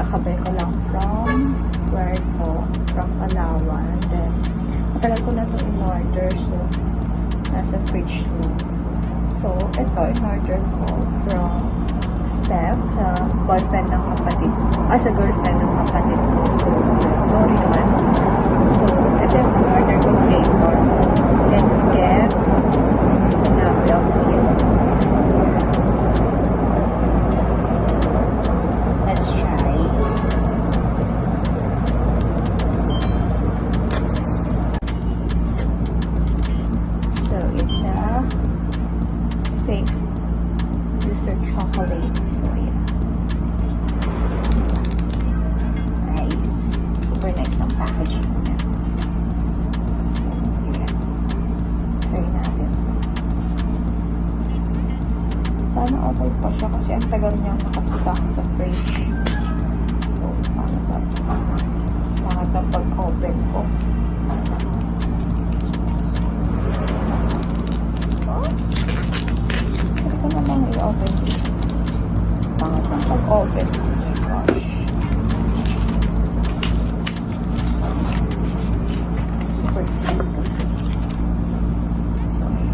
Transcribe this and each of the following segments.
kakabay ko lang from Palawan. Then, matagal ko na ito in-order. So, nasa fridge mo. So, ito, in-order ko from Steph, boyfriend ng kapatid ko. Sa girlfriend ng kapatid ko. So, sorry naman. So, ito yung in-order ko flavor. And get pineapple of it. So, let's try. So, it's a fixed dessert chocolate. So, yeah. Nice. Super nice ng packaging niya. So, yeah. Try natin. Sana okay pa siya kasi ang tagal niyang nakasipak sa fridge. So, paano ba ito? Bakit ang pag-open ko? Ito namang i-open dito. Bakit ang pag-open? Oh my gosh. Super nice kasi. So, ayan.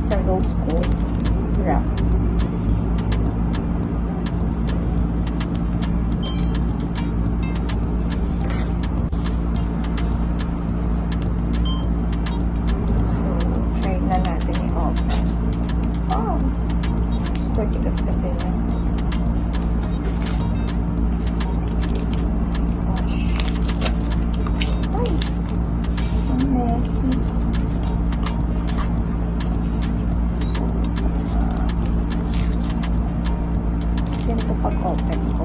Sa rose gold wrap. So, try na natin i-open. Oh! Super tigas kasi na. Gosh. Ay! Ang messy. Ganito pag-open ko.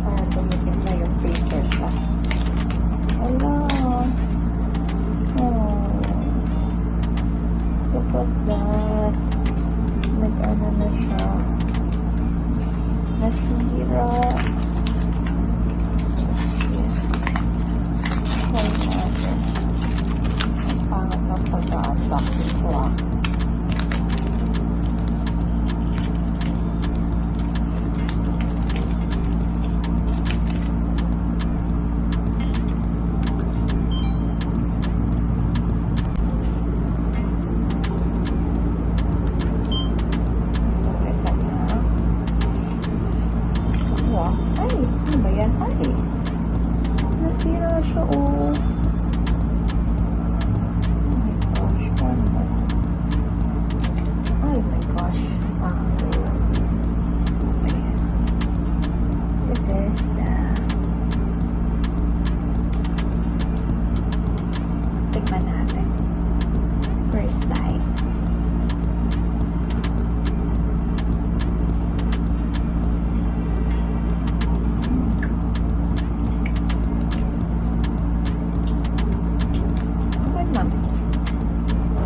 Para tumigil na yung papers sa. Wala. Oh. Look at that. Nag-ano na siya. Nasira. Try natin. Ang pangat ng pag-a-unbox ko ah. Ay, ano ba yan? Ay, nasira siya, oh. Oh my gosh, paano ba? Ay, my gosh. So, ayan. This is the tikman natin. First time.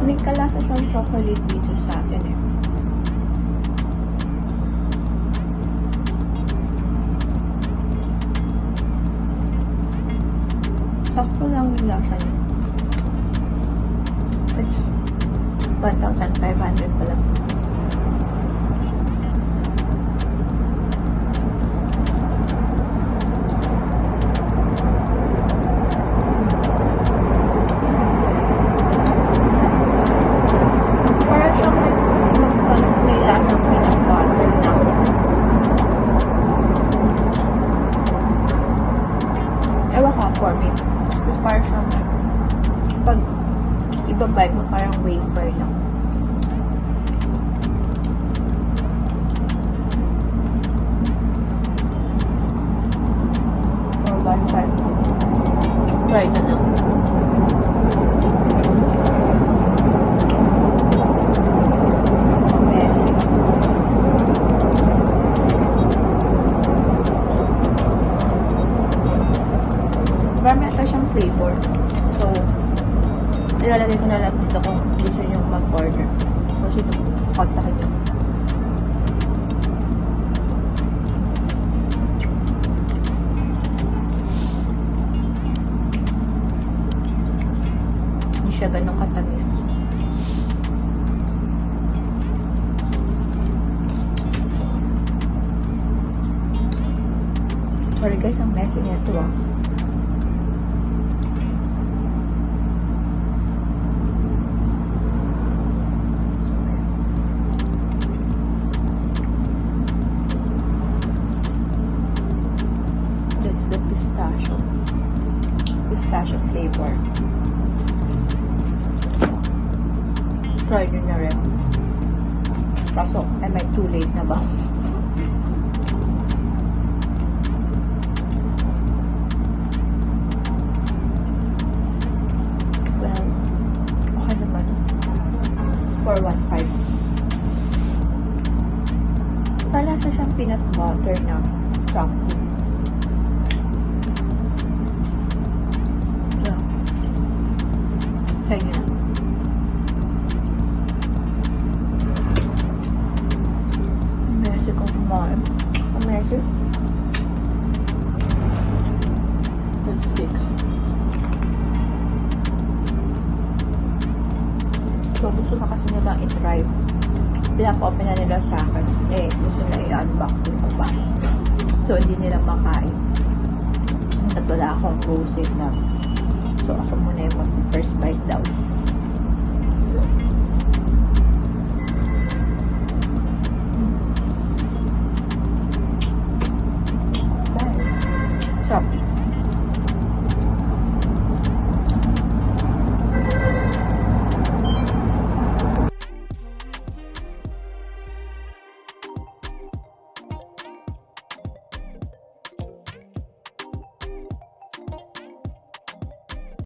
May kalasa siyang chocolate dito sa atin eh. Sakto lang yung lasa niya. It's 1,500 pala. For me. Tapos parang siyang pag ibabite mo parang wafer lang. Or 1,500. Try na lang. Marami ata siyang flavor. So, ilalagay ko na lang dito kung gusto nyo mag-order. Kasi kontakin nyo. Sorry guys, ang messy nito ah. That's the pistachio. Pistachio flavor. Try nyo na rin. Kaso, am I too late na ba? Well, okay naman. 415. Palasa siyang peanut butter na chocolate. Try nyo na. Amazing kung kumain. Amazing. Good sticks. So, gusto na kasi nila i-try. Pinapa-open na nila sa akin. Gusto nila i-unbox din ko pa. So, hindi nila makain. At wala akong rosé na. So, ako muna yung mag-first